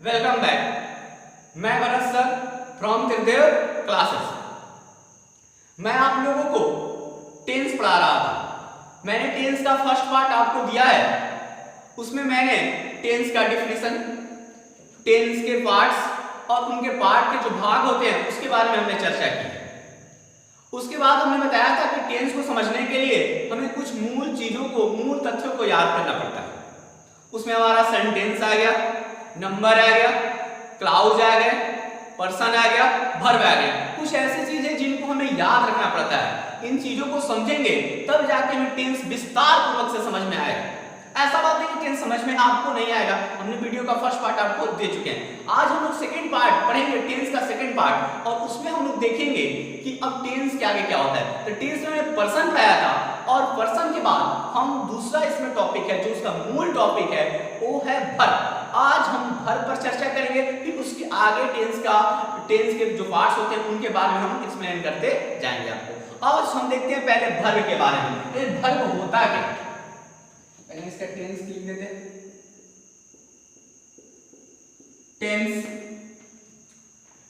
Welcome back. मैं Bharat sir from Tridev classes. मैं आप लोगों को टेंस पढ़ा रहा था। मैंने टेंस का फर्स्ट पार्ट आपको दिया है। उसमें मैंने टेंस का डिफिनेशन, टेंस के पार्ट्स और उनके पार्ट के जो भाग होते हैं उसके बारे में हमने चर्चा की है। उसके बाद हमने बताया था कि टेंस को समझने के लिए हमें कुछ मूल चीजों को, मूल तथ्यों को याद करना पड़ता है। उसमें हमारा सेंटेंस आ गया, नंबर आ गया, क्लाउज आ गया, पर्सन आ गया, वर्ब आ गया। कुछ ऐसी चीजें जिनको हमें याद रखना पड़ता है। इन चीजों को समझेंगे तब जाके हमें टेंस विस्तार पूर्वक से समझ में आएगा। ऐसा बात नहीं कि टेंस समझ में आपको नहीं आएगा। हमने वीडियो का फर्स्ट पार्ट आपको दे चुके हैं। आज हम लोग सेकंड पार्ट पढ़ेंगे, टेंस का सेकंड पार्ट, और उसमें हम लोग देखेंगे कि अब टेंस के आगे क्या होता है। तो टेंस में हमने पर्सन पढ़ाया था और पर्सन के बाद हम दूसरा इसमें टॉपिक है जो उसका मूल टॉपिक है वो है वर्ब। आज हम वर्ब पर चर्चा करेंगे, फिर उसके आगे टेंस के जो पार्ट्स होते हैं उनके बारे में हम एक्सप्लेन करते जाएंगे आपको। आज हम देखते हैं पहले वर्ब के बारे में। ये वर्ब होता क्या है, पहले इसका टेंस लिख देते हैं।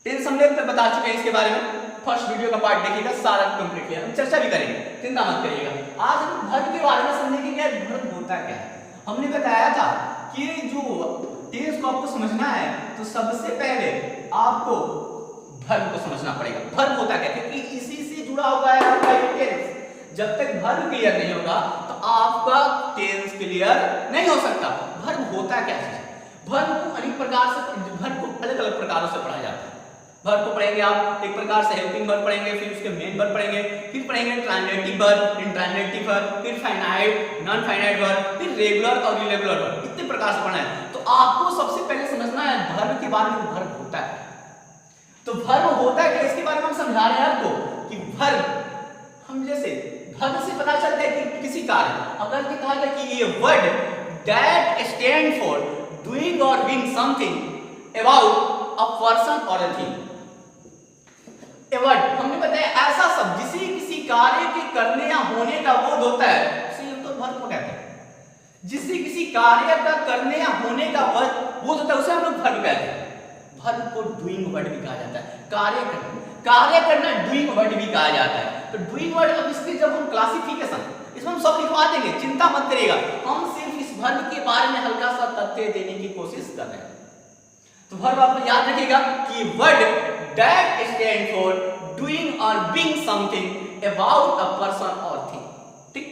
टेंस हम लोग बता चुके हैं इसके बारे में। फर्स्ट वीडियो का पार्ट देखिएगा, सारा कंप्लीट किया, हम चर्चा भी करेंगे, चिंता मत करिएगा। आज हम वर्ब के बारे में समझेंगे कि वर्ब होता क्या है। हमने बताया था कि जो टेंस को आपको समझना है तो सबसे पहले आपको वर्ब को समझना पड़ेगा। वर्ब होता क्या है, क्योंकि इसी से जुड़ा हुआ है आपका टेंस। जब तक वर्ब क्लियर नहीं होगा तो आपका टेंस क्लियर नहीं हो सकता। वर्ब होता क्या है? वर्ब को अनेक प्रकार से, वर्ब को अलग अलग प्रकारों से पढ़ा जाता है। वर्ब को पढ़ेंगे आप एक प्रकार से हेल्पिंग वर्ब पढ़ेंगे, फिर उसके मेन वर्ब पढ़ेंगे, फिर पढ़ेंगे ट्रांजिटिव वर्ब, इंट्रांजिटिव वर्ब, फिर फाइनाइट, नॉन फाइनाइट वर्ब, फिर रेगुलर और इरेगुलर वर्ब। इतने प्रकार से पढ़ना है। तो आपको सबसे पहले समझना है वर्ब के बारे में। वर्ब होता है तो वर्ब होता है क्या, इसके बारे में हम समझा रहे हैं आपको कि वर्ब, हम जैसे वर्ब से पता चलता है कि किसी कार्य, अगर ये कहा जाए कि ये word that stand for doing और being something about a person और अ थिंग। ए वर्ड, हमने बताया ऐसा शब्द जिसे किसी कार्य के करने या होने का बोध होता है उसे हम तो वर्ब को कहते हैं। जिसे किसी कार्य का करने या होने का बोध होता है उसे हम लोग वर्ब कहते हैं। वर्ब को डूइंग वर्ड भी कहा जाता है। कार्य करना डूइंग वर्ड भी कहा जाता है। तो डूइंग वर्ड, अब इसके जब हम क्लासिफिकेशन, इसमें हम सब लिखवा देंगे, चिंता मत करिएगा। हम सिर्फ इस वर्ब के बारे में हल्का सा तथ्य देने की कोशिश कर रहे हैं। तो वर्ब आप याद रखिएगा कि word that stand for doing और being something about a person और थिंग। ठीक,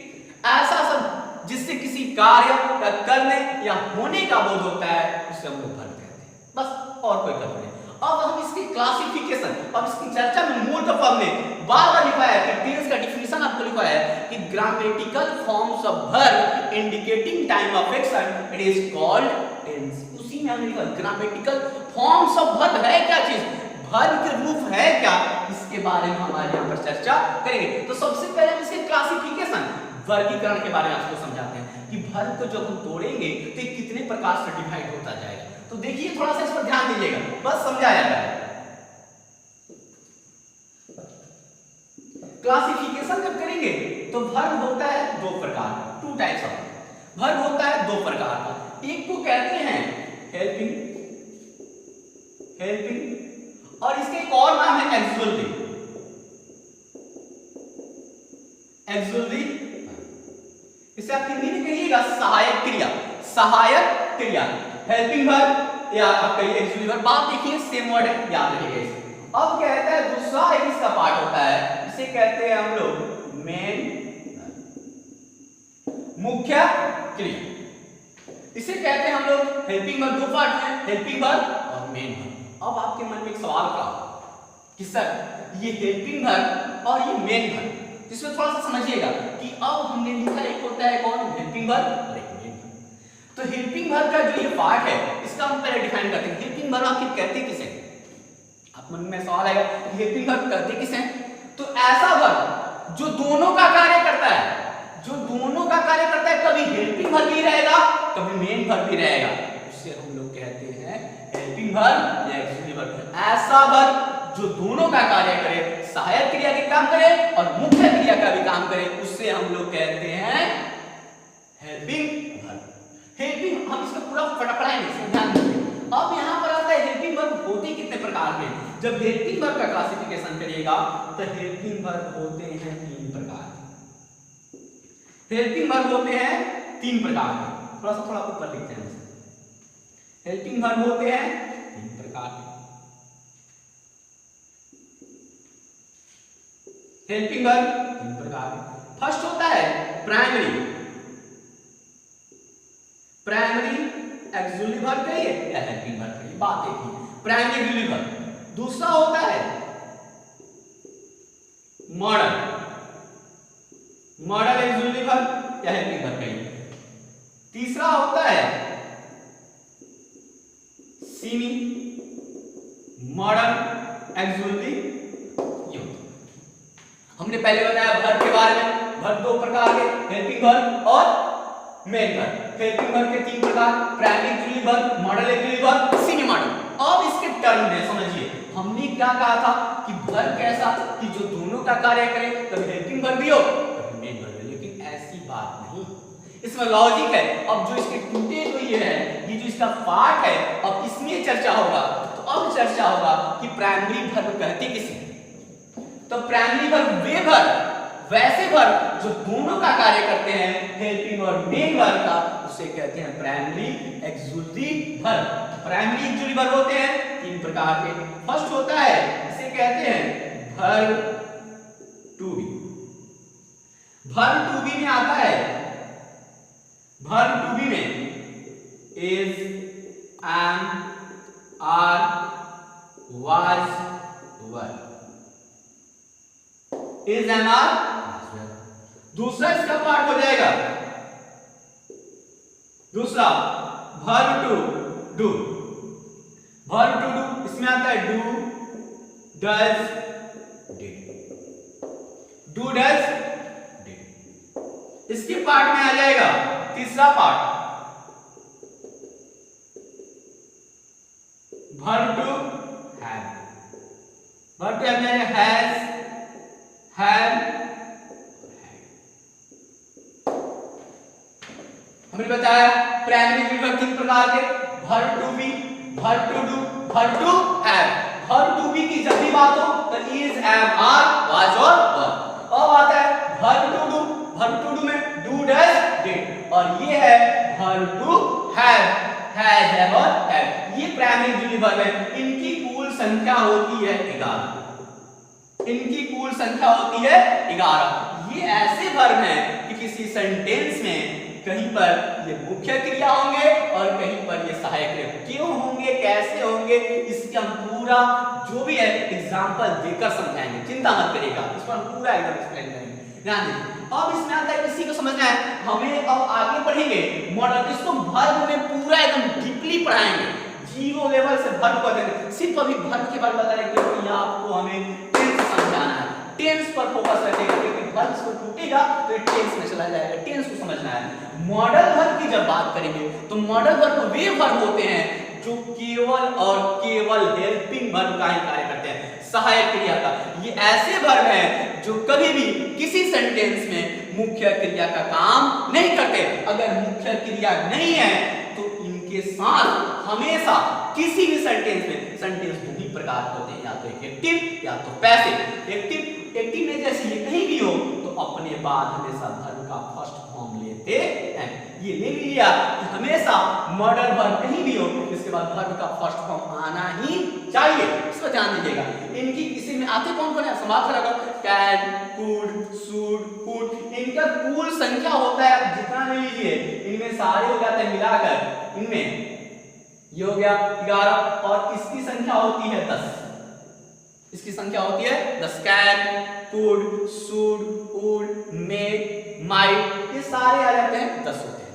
ऐसा शब्द जिससे किसी कार्य का करने या होने का बोध होता है उसे हम लोग वर्ब कहते हैं। बस, और कोई कदम नहीं। अब हम इसकी क्लासिफिकेशन, अब इसकी चर्चा में मूल तत्व हमने बार-बार लिखवाया है कि टेंस का डिफिनेशन आपको लिखवाया है कि grammatical forms of verb indicating time of action it is called tense. उसी में हमने लिखा ग्रामेटिकल फॉर्म्स ऑफ वर्ब है क्या चीज, वर्ब के रूप है क्या, इसके बारे में हमारे यहाँ पर चर्चा करेंगे। तो सबसे पहले हम इसके क्लासिफिकेशन, वर्गीकरण के बारे में आपको समझाते हैं कि वर्ब को जब हम तोड़ेंगे तो ये कितने प्रकार से डिवाइड होता जाएगा। तो देखिए, थोड़ा सा इस पर ध्यान दीजिएगा, बस समझाया जा रहा है। क्लासिफिकेशन जब करेंगे तो वर्ब होता है दो प्रकार का, टू टाइप्स ऑफ वर्ब होता है दो प्रकार का। एक को कहते हैं हेल्पिंग और इसका एक और नाम है एक्सुअली। इसे आप हिंदी में कहिएगा सहायक क्रिया, हेल्पिंग वर्ब या आप कहिए एक्सुअली वर्ब। बात देखिए, सेम वर्ड है, याद रखिएगा इसे। अब कहता है दूसरा एक इसका पार्ट होता है, इसे कहते हैं हम लोग मेन, मुख्य क्रिया। इसे कहते हैं हम लोग हेल्पिंग वर्ब। दो पार्ट है, हेल्पिंग वर्ब और मेन वर्ब। अब आपके मन में एक सवाल खड़ा कि सर ये हेल्पिंग वर्ब और ये मेन वर्ब, इसमें थोड़ा सा समझिएगा कि अब हमने लिखा एक होता है कौन, हेल्पिंग वर्ब और एक मेन वर्ब। तो हेल्पिंग वर्ब का जो ये पार्ट है इसका हम पहले डिफाइन करते हैं। हेल्पिंग वर्ब आखिर कहते किसे, आप मन में सवाल आएगा हेल्पिंग वर्ब कहते किसे। तो ऐसा वर्ब जो दोनों का कार्य करता है, कभी हेल्पिंग वर्ब भी रहेगा कभी मेन वर्ब भी रहेगा, उससे हम लोग कहते हैं हेल्पिंग वर्ब या एक्सुअली वर्ब। ऐसा वर्ब जो दोनों का कार्य करे, सहायक क्रिया के काम करे और मुख्य क्रिया का भी काम करे, उससे हम लोग कहते हैं हेल्पिंग वर्ब। हेल्पिंग, हम इसको पूरा फटाफट ध्यान देंगे। अब यहाँ पर जब हेल्पिंग वर्ब का क्लासिफिकेशन करिएगा तो हेल्पिंग वर्ब होते हैं 3 प्रकार के। हेल्पिंग वर्ब होते हैं 3 प्रकार के। थोड़ा ऊपर लिखते हैं। हेल्पिंग वर्ब होते हैं 3 प्रकार के। हेल्पिंग वर्ब 3 प्रकार के। फर्स्ट होता है प्राइमरी एक्सुअली वर्ब कहिए या हेल्पिंग वर्ब कहिए, बात एक ही, प्राइमरी एक्सुअली वर्ब। दूसरा होता है मॉडल एक्सुअली वर्ब या हेल्पिंग वर्ब कहिए। तीसरा होता है सीमी मॉडल एक्सुअली यूज। हमने पहले बताया वर्ब के बारे में। वर्ब 2 प्रकार के, हेल्पिंग वर्ब और मेन वर्ब। हेल्पिंग वर्ब के 3 प्रकार, primary auxiliary verb, modal auxiliary verb, semi modal. अब इसके टर्म में समझिए हमने क्या कहा था कि वर्ब कैसा कि जो दोनों का कार्य करे, कभी हेल्पिंग वर्ब भी हो कभी मेन वर्ब भी। लेकिन ऐसी बात नहीं, इसमें लॉजिक है। अब जो इसके टूटे हुए है, ये जो इसका पार्ट है, अब इसमें चर्चा होगा। तो अब चर्चा होगा कि प्राइमरी वर्ब कहते किसे। तो प्राइमरी वर्ब वे वर्ब, वैसे वर्ब जो दोनों का कार्य करते हैं, हेल्पिंग और मेन वर्ब का, उसे कहते हैं primary auxiliary verb. Primary auxiliary verb होते हैं 3 प्रकार के। फर्स्ट होता है, इसे कहते हैं verb to be. Verb to be में आता है, वर्ब टू बी में is, am, are, was, were. Is, am, are. दूसरा इसका पार्ट हो जाएगा, दूसरा verb to do. Verb to do इसमें आता है do, does, did. Do, does, did. इसके पार्ट में आ जाएगा तीसरा part, verb to have. Verb to have में हैज, हैव। हमने बताया प्राइमरी वर्ब 3 प्रकार के, verb to be, verb to do, verb to have. Verb to be की जब भी बात हो तो इज, एम, आर, वाज और वर। अब आता है verb to do. Verb to do में डू, डज, डिड। और ये है verb to have, has, have और हैव। ये प्राइमरी वर्ब है। इनकी कुल संख्या होती है 11। इनकी कुल संख्या होती है 11। ये ऐसे वर्ब हैं कि किसी सेंटेंस में कहीं पर ये मुख्य क्रिया होंगे और कहीं पर ये सहायक क्रिया। क्यों होंगे, कैसे होंगे, इसके हम पूरा जो भी है एग्जांपल देकर समझाएंगे, चिंता मत करिएगा, इस पर हम पूरा एकदम एक्सप्लेन करेंगे। ध्यान दीजिए। अब इसमें आता है, किसी को समझना है, हमें अब आगे पढ़ेंगे मॉडल, इसको वर्ब में पूरा एकदम डीपली पढ़ाएंगे, जीरो लेवल से वर्ब को देंगे। सिर्फ अभी वर्ब के बारे में बताएंगे क्योंकि आपको हमें टेंस समझाना है, टेंस पर फोकस रखिएगा, क्योंकि वर्ब को टूटेगा तो टेंस में चला जाएगा। टेंस को समझना है। मॉडल वर्ब की जब बात करेंगे तो मॉडल वर्ब वे वर्ब होते हैं जो केवल और केवल हेल्पिंग वर्ब का ही कार्य करते हैं, सहायक क्रिया का। ये ऐसे वर्ब हैं जो कभी भी किसी सेंटेंस में मुख्य क्रिया का काम नहीं करते। अगर मुख्य क्रिया नहीं है तो इनके साथ हमेशा किसी भी सेंटेंस में, सेंटेंस दो ही प्रकार होते हैं, या तो एक्टिव या तो पैसिव। एक्टिव में जैसे ये कहीं भी हो तो अपने बाद हमेशा वर्ब का फर्स्ट फॉर्म लेते हैं। ये ले लिया कि हमेशा मॉडल वर्ब कहीं भी हो इसके बाद वर्ब का फर्स्ट फॉर्म आना ही चाहिए, इसको ध्यान दीजिएगा। इनकी इसी में आते कौन कौन है, समाप्त रखो, कैन, कुड, शुड, कुड। इनका कुल संख्या होता है, जितना ले लीजिए, इनमें सारे हो जाते हैं मिलाकर, इनमें ये हो गया 11 और इसकी संख्या होती है 10। इसकी संख्या होती है 10। Can, could, should, would, made, might, ये सारे आ जाते हैं 10 होते हैं।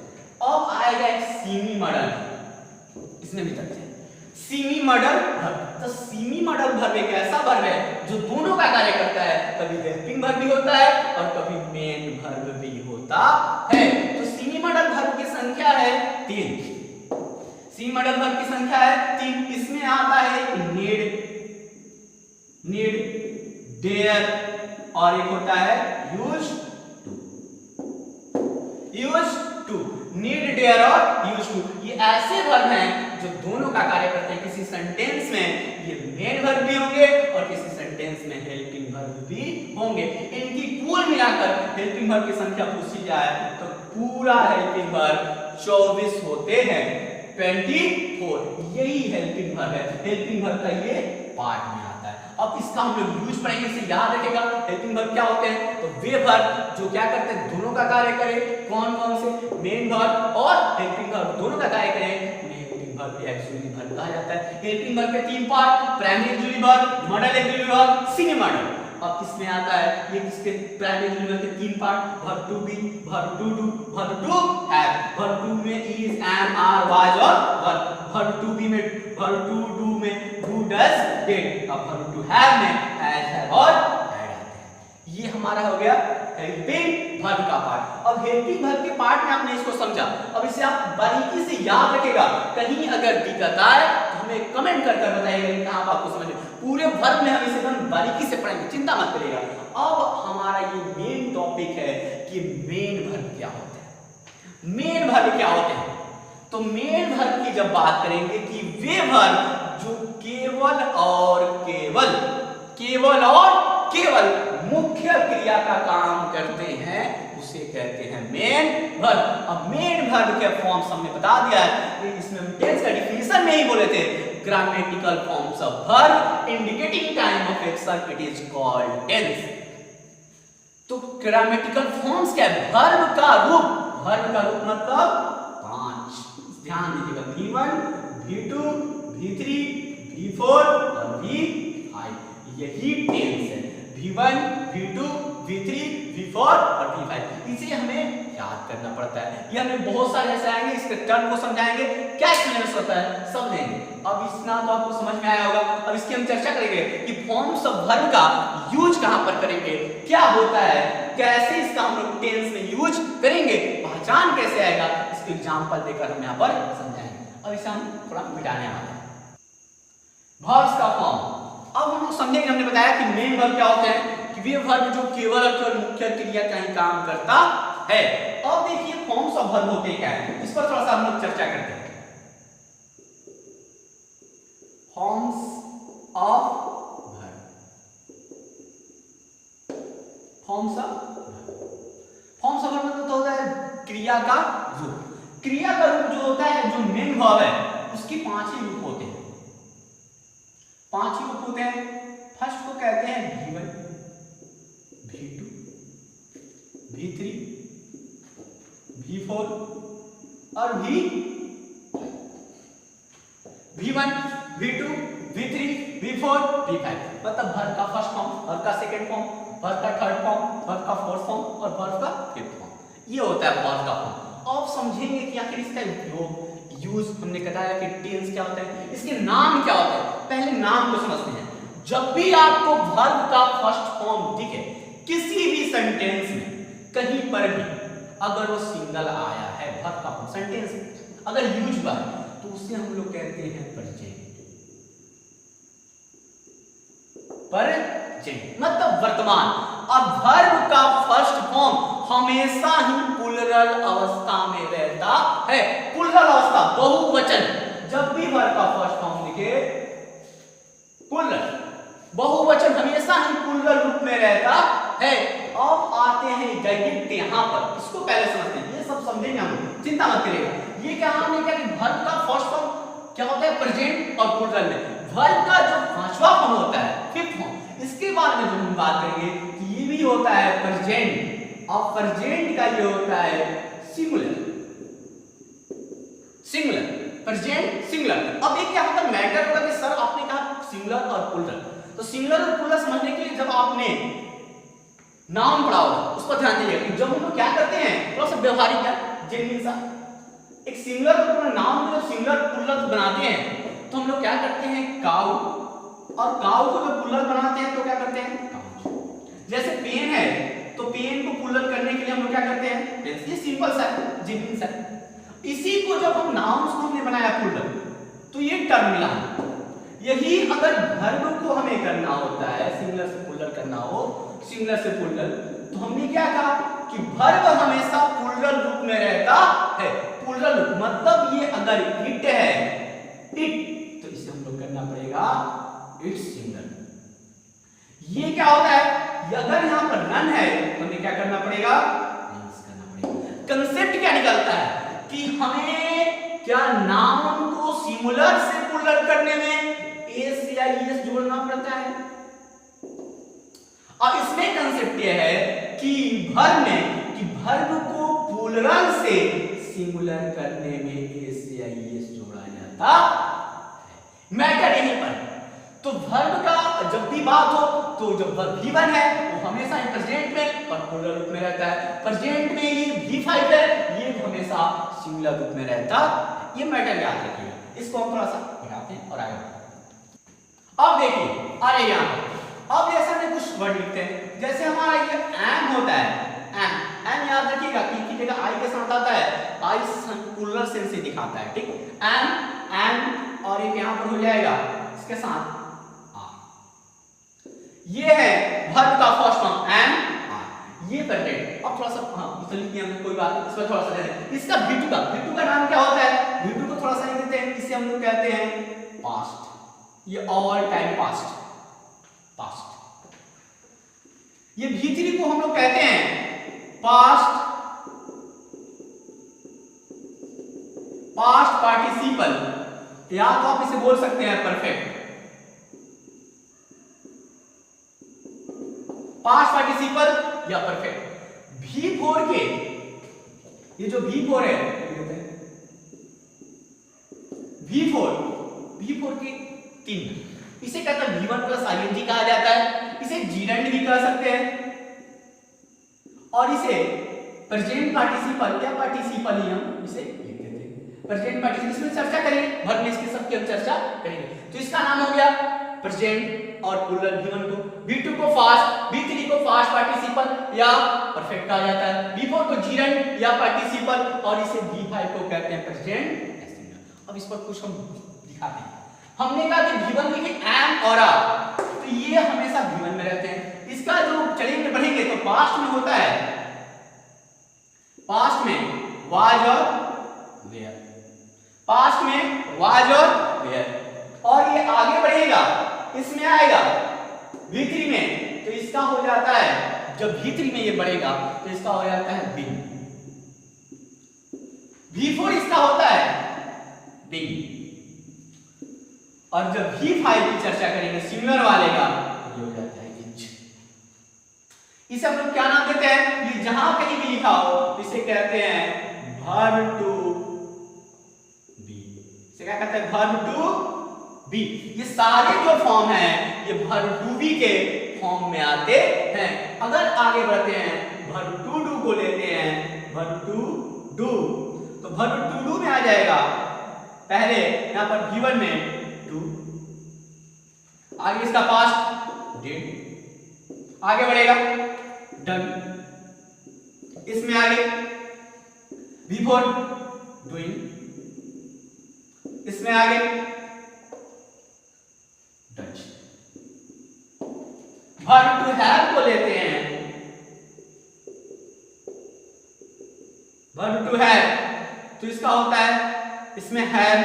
अब आएगा एक सीमी मॉडल, इसमें भी चलते हैं सीमी मॉडल वर्ब। तो सीमी मॉडल वर्ब एक ऐसा वर्ब है जो दोनों का कार्य करता है, कभी हेल्पिंग वर्ब भी होता है और कभी मेन वर्ब भी होता है। तो सीमी मॉडल वर्ब की संख्या है 3। सीमी मॉडल वर्ब की संख्या है 3। इसमें आता है नीड, डेयर और एक होता है यूज टू। नीड, डेयर और यूज टू ये ऐसे वर्ब हैं जो दोनों का कार्य करते हैं किसी सेंटेंस में। ये मेन वर्ब भी होंगे में हेल्पिंग वर्ब भी होंगे। इनकी कुल मिलाकर हेल्पिंग वर्ब की संख्या पूछी जाए तो पूरा हेल्पिंग वर्ब 24 होते हैं, 24। यही हेल्पिंग वर्ब है, हेल्पिंग वर्ब का ये पार्ट में आता है। अब इसका हम लोग यूज पढ़ेंगे, इसे याद रखेगा। हेल्पिंग वर्ब क्या होते हैं? तो वे वर्ब जो क्या करते हैं, दोनों का कार्य करें। कौन कौन से? मेन वर्ब और हेल्पिंग वर्ब दोनों का कार्य करें, हेल्पिंग वर्ब या ऑक्सिलरी वर्ब कहा जाता है। हेल्पिंग वर्ब के 3 part, primary auxiliary verb, model auxiliary verb, single model. अब किसमें आता है? ये किसके प्राइमरी ऑक्सिलरी वर्ब के 3 part, verb to be, verb to do, verb to have. Verb to में इज, एम, आर, वाज और वर्ब। वर्ब टू बी में, वर्ब टू डू में डू, डज, डिड। अब वर्ब टू हैव में has, have और had आते हैं। ये हमारा हो गया हेल्पिंग वर्ब का पार्ट। अब हेल्पिंग वर्ब के पार्ट में आपने इसको समझा, अब इसे आप बारीकी से याद रखेगा। कहीं अगर दिक्कत आए तो हमें कमेंट कर कर बताइएगा कि कहां आपको समझ में। पूरे वर्ब में हम इसे एकदम बारीकी से पढ़ेंगे, चिंता मत करिएगा। अब हमारा ये मेन टॉपिक है कि मेन वर्ब क्या होते हैं। मेन वर्ब क्या होते हैं? तो मेन वर्ब की जब बात करेंगे कि वे वर्ब जो केवल और केवल मुख्य क्रिया का काम करते हैं उसे कहते हैं मेन वर्ब। अब मेन वर्ब के फॉर्म्स हमने बता दिया है, इसमें हम टेंस का डिफिनेशन में ही बोले थे, grammatical forms of verb indicating time of action, it is called tense. तो ग्रामेटिकल फॉर्म्स क्या है? वर्ब का रूप मतलब 5। ध्यान दीजिएगा, V1, V2, V3, V4 और V5, यही टेंस है। V1, V2, V3, V4 और V5, इसे हमें याद करना पड़ता है। ये हमें बहुत सारे ऐसे आएंगे, इसके टर्म को समझाएंगे, क्या एक्सपीरियंस होता है सब लेंगे। अब इतना तो आपको समझ में आया होगा। अब इसकी हम चर्चा करेंगे कि फॉर्म्स ऑफ वर्ब का यूज कहां पर करेंगे, क्या होता है, कैसे इसका हम लोग टेंस में यूज करेंगे, पहचान कैसे आएगा, इसके एग्जांपल देकर हम यहाँ पर समझाएंगे। अब इसे हम थोड़ा मिटाने वाले हैं। वर्ब्स का फॉर्म अब हम लोग समझेंगे। हमने बताया कि मेन वर्ब क्या होते हैं, कि वे वर्ब जो केवल और केवल मुख्य क्रिया का ही काम करता है। अब देखिए फॉर्म्स ऑफ वर्ब होते क्या है, इस पर थोड़ा सा हम लोग चर्चा करते हैं। Forms of verb, forms of verb मतलब तो होता है क्रिया का रूप। क्रिया का रूप जो होता है, जो मेन वर्ब है उसकी 5 ही रूप होते हैं। 5 ही रूप होते हैं। फर्स्ट को कहते हैं V1, V2, V3, V4 और V1, V2, V3, V4, V5 मतलब वर्ब का फर्स्ट फॉर्म, वर्ब का सेकंड फॉर्म, वर्ब का थर्ड फॉर्म, वर्ब का फोर्थ फॉर्म और वर्ब का फिफ्थ फॉर्म। ये होता है वर्ब का फॉर्म। अब समझेंगे कि आखिर इसका उपयोग, यूज हमने बताया कि टेंस क्या होता है, इसके नाम क्या होते हैं। पहले नाम को समझते हैं। जब भी आपको वर्ब का फर्स्ट फॉर्म दिखे किसी भी सेंटेंस में, कहीं पर भी, अगर वो सिंगल आया है वर्ब का फॉर्म सेंटेंस में, अगर यूज हुआ है तो उसे हम लोग कहते हैं प्रेजेंट। मतलब वर्तमान। अब वर्ब का फर्स्ट फॉर्म हमेशा ही प्लूरल अवस्था में रहता है। प्लूरल अवस्था, बहुवचन। जब भी वर्ब का फर्स्ट फॉर्म दिखे प्लूरल, बहुवचन हमेशा ही प्लूरल रूप में रहता है। अब आते हैं गैगिट यहां पर, इसको पहले समझते हैं, ये सब समझेंगे हम, चिंता मत करिएगा। ये क्या हमने क्या कि वर्ब का फर्स्ट फॉर्म क्या होता है, प्रेजेंट और प्लूरल में। वर्ब का जो पांचवा फॉर्म होता है, फिफ्थ फॉर्म, इसके बाद में जो हम बात करेंगे कि ये भी होता है प्रेजेंट, और प्रेजेंट का ये होता है सिंगुलर। Present singular. अब एक यहाँ पर मैटर होगा कि सर आपने कहा सिंगुलर और प्लूरल, तो सिंगुलर और प्लूरल समझने के लिए जब आपने नाउन पढ़ा होगा उस पर ध्यान दीजिएगा कि जब हम लोग क्या करते हैं, थोड़ा सा व्यवहारिक क्या जेन्युइन सा, एक सिंगुलर और नाउन को जब सिंगुलर प्लूरल बनाते हैं तो हम लोग क्या करते हैं, काऊ, और काऊ को जब प्लूरल बनाते हैं तो क्या करते हैं, काउच। जैसे पेन है तो पेन को प्लूरल करने के लिए हम लोग क्या करते हैं, पेन। ये सिंपल सा जेन्युइन सा। इसी को जब हम नाउन को हमने बनाया प्लूरल तो ये टर्म मिला। यही अगर वर्ब को हमें करना होता है, सिंगुलर से प्लूरल करना हो, सिंगुलर से प्लूरल, तो हमने क्या कहा कि वर्ब हमेशा प्लूरल रूप में रहता है। प्लूरल मतलब ये अगर इट है, इट, तो इसे हम लोग करना पड़ेगा इट्स सिंगुलर। ये क्या होता है, अगर यहाँ पर रन है तो हमें क्या करना पड़ेगा, कंसेप्ट क्या निकलता है कि हमें क्या नाउन को सिंगुलर से प्लूरल करने में एस या ईएस जोड़ना पड़ता है। और इसमें कंसेप्ट यह है कि वर्ब को प्लूरल से सिंगुलर करने में एस या ईएस जोड़ा जाता है। मैटर यहीं पर। तो वर्ब का जब भी बात हो तो जब वर्ब V1 है वो हमेशा प्रेजेंट में और प्लूरल रूप में रहता है, प्रेजेंट में ये V5 है ये हमेशा सिंगुलर रूप में रहता है। ये मैटर याद रखिएगा, इसको हम थोड़ा सा हटाते हैं और आगे। अब देखिए अरे यहाँ पर अब जैसे हमने कुछ वर्ड लिखते हैं, जैसे हमारा ये एम होता है, एम याद रखिएगा कि जगह आई के साथ आता है, आई प्लूरल सेंस से दिखाता है, ठीक। एम और एक यहाँ पर हो जाएगा इसके साथ ये है वर्ब का फर्स्ट फॉर्म एम आर, ये प्रेजेंट। अब थोड़ा सा इसलिए लिख दिया हमने, कोई बात नहीं, इस पर थोड़ा सा दे दें। इसका V2 का नाम क्या होता है, V2 को थोड़ा सा लिख देते हैं, इसे हम लोग कहते हैं पास्ट, ये ऑल टाइम पास्ट। ये V3 को हम लोग कहते हैं पास्ट पार्टिसिपल, या तो आप इसे बोल सकते हैं परफेक्ट, पास्ट पार्टिसिपल या परफेक्ट। V4 के ये जो V4 है, V4 के 3, इसे कहते हैं V1 प्लस ing कहा जाता है, इसे जीरेंड भी कह सकते हैं, और इसे प्रेजेंट पार्टिसिपल या पार्टिसिपल ही हम इसे लिख देते हैं। प्रेजेंट पार्टिसिपल इसमें चर्चा करेंगे, वर्ब में इसकी सबकी हम चर्चा करेंगे। तो इसका नाम हो गया प्रेजेंट और प्लूरल V1 को, V2 को फास्ट, V3 को फास्ट पार्टिसिपल या परफेक्ट कहा जाता है, V4 को जीरेंड या पार्टिसिपल, और इसे V5 को कहते हैं प्रेजेंट। अब इस पर कुछ हम दिखाते हैं। हमने कहा कि V1 लिखे एम और आर, तो ये हमेशा V1 में रहते हैं। इसका जो चलेंगे बढ़ेंगे तो पास्ट में होता है, पास्ट में वाज और वेयर, पास्ट में वाज और वेयर, और ये आगे बढ़ेगा इसमें आएगा V3 में, तो इसका हो जाता है, जब V3 में ये बढ़ेगा तो इसका हो जाता है बिन। V4 इसका होता है बिन, और जब V5 की चर्चा करेंगे सिंगुलर वाले का, ये हो जाता है इंच। इसे हम लोग क्या नाम देते हैं, ये जहां कहीं भी लिखा हो इसे कहते हैं वर्ब टू बी, इसे क्या कहते हैं, वर्ब टू बी। ये सारे जो फॉर्म हैं ये वर्ब टू बी के फॉर्म में आते हैं। अगर आगे बढ़ते हैं वर्ब टू डू को लेते हैं, वर्ब टू डू, तो वर्ब टू डू में आ जाएगा पहले यहां पर V1 में टू, आगे इसका पास्ट डिड, आगे बढ़ेगा डन, इसमें आगे V4 डूइंग, इसमें आगे डच। वर्ब टू हैव को लेते हैं, वर्ब टू हैव, तो इसका होता है इसमें हैव,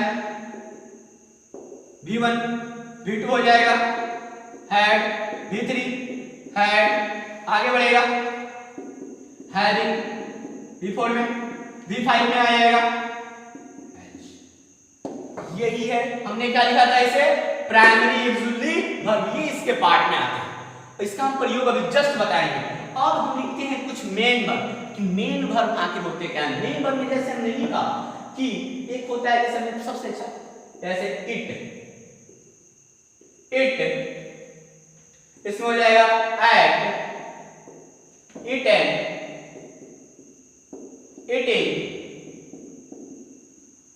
V1 V2 हो जाएगा, हैड V3 हैड, आगे बढ़ेगा हैडिंग, V4 में, V5 में आ जाएगा। यही है, हमने क्या लिखा था इसे, प्राइमरी एक्सुलरी वर्ब, ये इसके पार्ट में आते हैं। इसका हम प्रयोग अभी जस्ट बताएंगे। अब हम लिखते हैं कुछ मेन वर्ब, कि मेन वर्ब आके होते क्या है। मेन वर्ब में जैसे हमने लिखा कि एक होता है, जैसे हमने सबसे अच्छा जैसे इट, इसमें हो जाएगा eight, eaten, eating,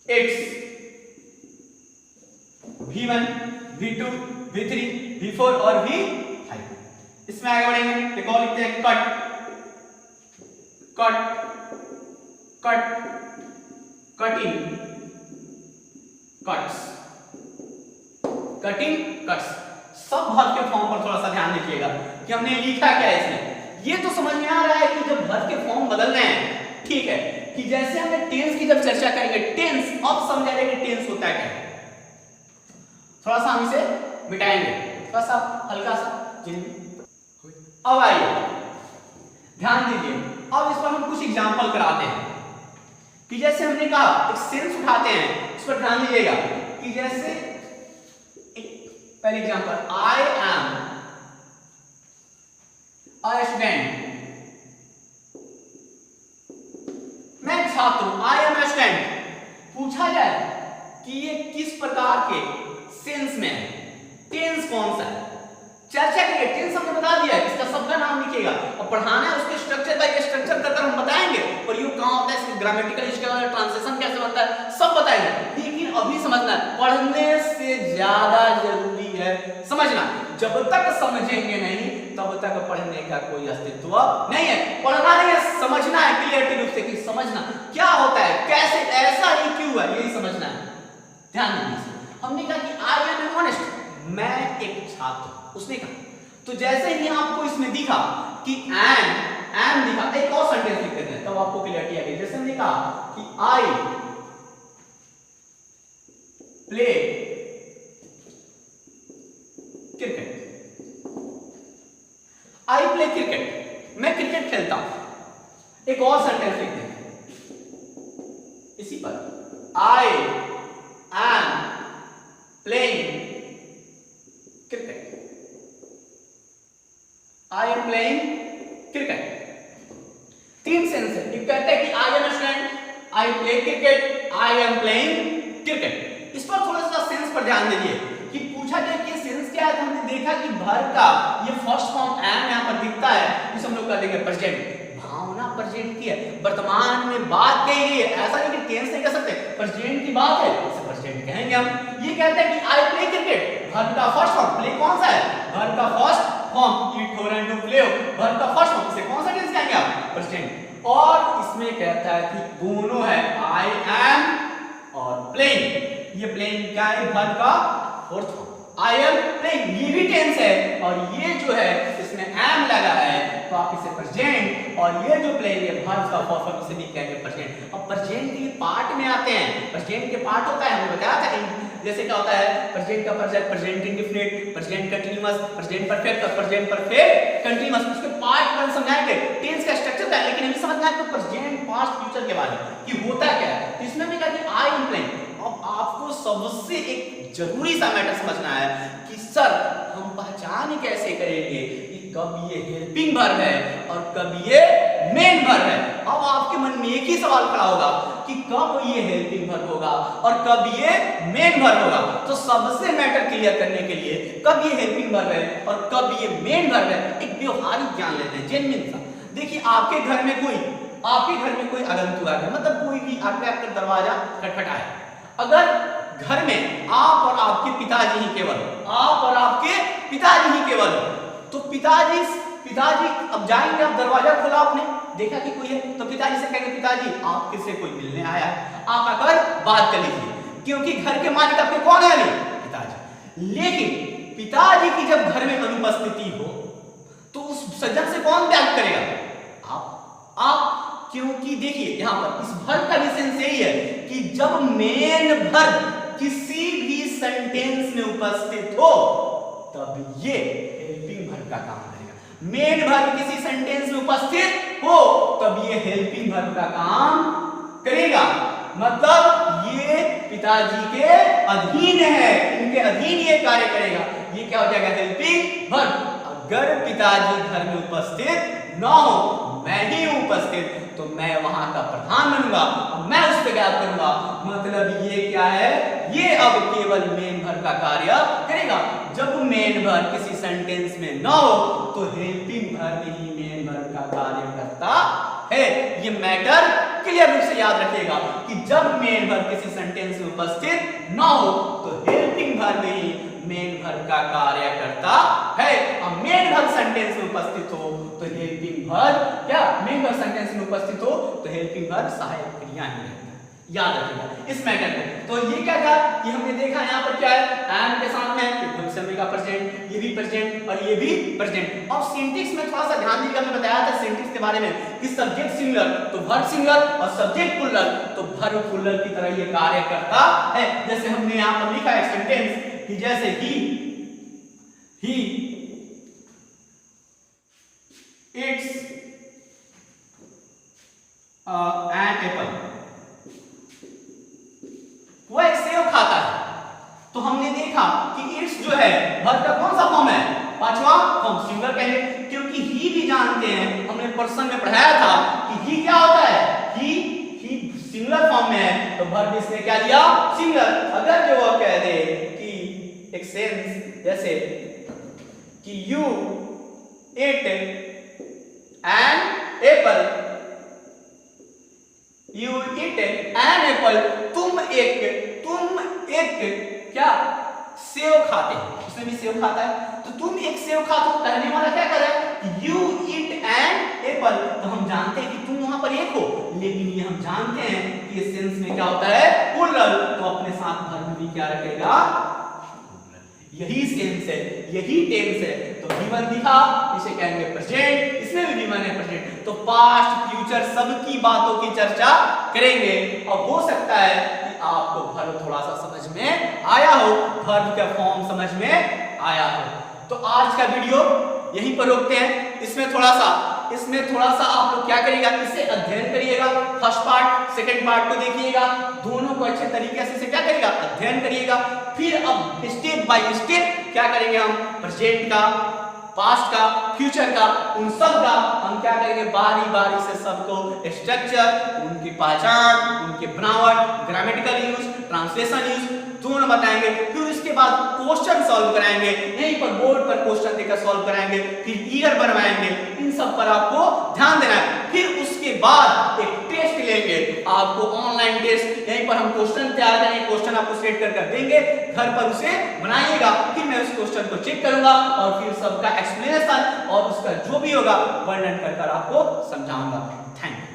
it's. V1 V2 V3 V4 और V5। इसमें आगे बढ़ेंगे, एक और लिखते हैं cut, cut, cut, cutting, cuts, cutting, cuts. सब वर्ब के फॉर्म पर थोड़ा सा ध्यान दीजिएगा कि हमने लिखा क्या है इसमें। ये तो समझ में आ रहा है कि जब वर्ब के फॉर्म बदलने हैं, ठीक है, कि जैसे हमने टेंस की जब चर्चा करेंगे, टेंस, अब समझ आएगा कि टेंस होता है क्या। थोड़ा सा हम इसे मिटाएंगे, थोड़ा सा हल्का सा अब आइए ध्यान दीजिए, अब इस पर हम कुछ एग्जांपल कराते हैं कि जैसे हमने कहा एक सेंस उठाते हैं, इस पर ध्यान दीजिएगा कि जैसे पहले example, I am a student, मैं छात्र हूं, आई एम अ स्टूडेंट। पूछा जाए कि ये किस प्रकार के सेंस में है, टेंस कौन सा है, चर्चा करिए। टेंस हमने बता दिया है, इसका सबका नाम लिखिएगा और पढ़ाना है उसके स्ट्रक्चर बाय स्ट्रक्चर कर हम बताएंगे, प्रयोग कहां होता है, इसका ग्रामेटिकल, इसका ट्रांसलेशन कैसे बनता है, सब बताएंगे। लेकिन अभी समझना है, पढ़ने से ज्यादा जरूरी है समझना। जब तक समझेंगे नहीं तब तक पढ़ने का कोई अस्तित्व नहीं है। पढ़ना नहीं है, समझना है क्लियरली रूप से कि समझना क्या होता है, कैसे, ऐसा ही क्यों है, यही समझना है। ध्यान दीजिए, हमने कहा कि आई एम एन ऑनेस्ट, मैं एक छात्र, उसने कहा। तो जैसे ही आपको इसमें दिखा कि एम दिखा, एक और सेंटेंस लिख देते हैं तब आपको क्लियरिटी आ गई। जैसे हमने कहा कि I play cricket, I play cricket, मैं क्रिकेट खेलता हूं। एक और सेंटेंस लिखते हैं इसी पर, I am playing cricket, I am playing cricket. तीन सेंस है। ये कहते हैं कि I am student, I play cricket, I am playing cricket. इस पर थोड़ा सा सेंस पर ध्यान दीजिए कि पूछा जाए कि सेंस क्या है, तो हमने देखा कि वर्ब का ये फर्स्ट फॉर्म एम यहां पर दिखता है, इसे हम लोग कर देंगे प्रेजेंट। भावना प्रेजेंट की है, वर्तमान में बात कही गई है, ऐसा नहीं कि टेंस नहीं कह सकते, प्रेजेंट की बात है, इसे प्रेजेंट कहेंगे हम। ये कहते हैं कि आई प्ले क्रिकेट, वर्ब का फर्स्ट फॉर्म, प्ले कौन सा है, वर्ब का फर्स्ट फॉर्म, ईट हो रहा टू प्ले हो, वर्ब का फर्स्ट फॉर्म, इसे कौन सा टेंस कहेंगे आप, प्रेजेंट। और इसमें कहता है कि दोनों है, आई एम और प्लेइंग। ये प्लेइंग क्या है, वर्ब का fourth form, I am playing, ये भी टेंस है। और ये जो है इसमें एम लगा है तो आप इसे प्रेजेंट, और ये जो प्लेइंग है वर्ब का फोर्थ फॉर्म, इसे भी कहेंगे प्रेजेंट। अब प्रेजेंट के पार्ट में आते हैं, प्रेजेंट के पार्ट होता है, हमने बताया था जैसे क्या होता है, प्रेजेंट का present, present indefinite, present continuous, present perfect और प्रेजेंट परफेक्ट कंटीन्यूअस। उसके पार्ट में समझाएंगे टेंस का स्ट्रक्चर क्या है, लेकिन अभी समझना है तो प्रेजेंट पास्ट फ्यूचर के बारे में कि होता क्या है। तो इसमें भी कहा कि आई एम प्लेइंग। अब आपको सबसे एक जरूरी सा मैटर समझना है कि सर हम पहचान कैसे करेंगे कि कब ये हेल्पिंग वर्ब है और कब ये मेन वर्ब है। अब आपके मन में एक ही सवाल खड़ा होगा कि कब ये हेल्पिंग वर्ब होगा और कब ये मेन वर्ब होगा। तो सबसे मैटर क्लियर करने के लिए कब ये हेल्पिंग वर्ब है और कब ये मेन वर्ब है, एक व्यवहारिक ज्ञान लेते हैं, जेन्युइन सा। देखिए आपके घर में कोई आगंतुक है, मतलब कोई भी आकर दरवाजा खटखटाए, अगर घर में आप और आपके पिताजी ही केवल, आप और आपके पिताजी ही केवल, तो पिताजी अब जाएंगे, आप दरवाजा खोला, आपने देखा कि कोई है, तो पिताजी से कहेंगे पिताजी आपके से कोई मिलने आया है, आप आकर बात कर लीजिए, क्योंकि घर के मालिक आपके कौन है अभी, पिताजी। लेकिन पिताजी की जब घर में अनुपस्थिति हो तो उस सज्जन से कौन बात करेगा, आप। क्योंकि देखिए यहां पर इस वर्ब का भी सेंस यही है कि जब मेन वर्ब किसी भी सेंटेंस में उपस्थित हो तब ये हेल्पिंग वर्ब का काम करेगा। मेन वर्ब किसी सेंटेंस में उपस्थित हो तब ये हेल्पिंग वर्ब का काम करेगा, मतलब ये पिताजी के अधीन है, इनके अधीन ये कार्य करेगा। ये क्या हो जाएगा, हेल्पिंग वर्ब। अगर पिताजी घर में उपस्थित न हो, मैं ही हूं उपस्थित, तो मैं वहां का प्रधान बनूंगा और मैं उस पर क्या करूंगा, मतलब ये क्या है, ये अब केवल मेन वर्ब का कार्य करेगा। जब मेन वर्ब किसी सेंटेंस में न हो तो हेल्पिंग वर्ब ही मेन वर्ब का कार्य करता है। ये मैटर क्लियर रूप से याद रखिएगा कि जब मेन वर्ब किसी सेंटेंस में उपस्थित न हो तो हेल्पिंग वर्ब ही मेन वर्ब का कार्य करता है। और मेन वर्ब सेंटेंस में उपस्थित हो तो हेल्पिंग वर्ब क्या, मेन वर्ब सेंटेंस में उपस्थित हो तो हेल्पिंग वर्ब सहायक क्रिया ही रहता है। याद रखिएगा इस मैटर को। तो ये क्या था कि हमने देखा यहाँ पर क्या है, एम के साथ में भविष्य में का प्रेजेंट, ये भी प्रेजेंट और ये भी प्रेजेंट। और सिंटैक्स में थोड़ा सा ध्यान दीजिएगा, मैं बताया था सिंटैक्स के बारे में कि सब्जेक्ट सिंगुलर तो वर्ब सिंगुलर और सब्जेक्ट प्लूरल तो वर्ब प्लूरल की तरह ये कार्य करता है। जैसे हमने यहाँ पर लिखा है सेंटेंस कि जैसे ही इट्स एन एप्पल, वह एक सेव खाता है। तो हमने देखा कि इट्स जो है वर्ब का कौन सा फॉर्म है, पांचवा फॉर्म, सिंगुलर कहेंगे, क्योंकि ही भी जानते हैं, हमने पर्सन में पढ़ाया था कि ही क्या होता है, ही सिंगुलर फॉर्म में है, तो वर्ब इसने क्या दिया, सिंगुलर। अगर जो वो कह दे कि एक सेंस जैसे कि you eat an apple, you eat an apple, तुम एक क्या सेव खाते हो, उसने भी सेव खाता है, तो तुम एक सेव खाते हो, कहने वाला क्या कर रहा है, यू इट एन एप्पल, तो हम जानते हैं कि तुम वहां पर एक हो, लेकिन ये हम जानते हैं कि ये सेंस में क्या होता है, प्लूरल, तो अपने साथ वर्ब भी क्या रखेगा, यही सेंस है, यही टेंस है। तो V1 दिखा, इसे कहेंगे प्रेजेंट, इसमें भी V1 है प्रेजेंट, तो पास्ट फ्यूचर सबकी बातों की चर्चा करेंगे। और हो सकता है कि आपको वर्ब थोड़ा सा समझ में आया हो, वर्ब का फॉर्म समझ में आया हो। तो आज का वीडियो यहीं पर रोकते हैं। इसमें थोड़ा सा आप लोग क्या करिएगा, इसे अध्ययन करिएगा, फर्स्ट पार्ट सेकंड पार्ट को देखिएगा, दोनों को अच्छे तरीके से क्या करिएगा, अध्ययन करिएगा। फिर अब स्टेप बाय स्टेप क्या करेंगे, हम प्रेजेंट का, पास्ट का, फ्यूचर का, उन सब का हम क्या करेंगे, बारी बारी से सबको स्ट्रक्चर, उनकी पहचान, उनके बनावट, ग्रामेटिकल यूज, ट्रांसलेशन यूज दोनों बताएंगे। फिर उसके बाद क्वेश्चन सॉल्व कराएंगे, यहीं पर बोर्ड पर क्वेश्चन देकर सॉल्व कराएंगे, फिर ईयर बनवाएंगे, इन सब पर आपको ध्यान देना है। फिर उसके बाद एक टेस्ट लेंगे, आपको ऑनलाइन टेस्ट, यहीं पर हम क्वेश्चन तैयार करेंगे, क्वेश्चन आपको सेट कर देंगे, घर पर उसे बनाइएगा, फिर मैं उस क्वेश्चन को चेक करूंगा और फिर सबका एक्सप्लेनेशन और उसका जो भी होगा वर्णन कर आपको समझाऊंगा। Thank you.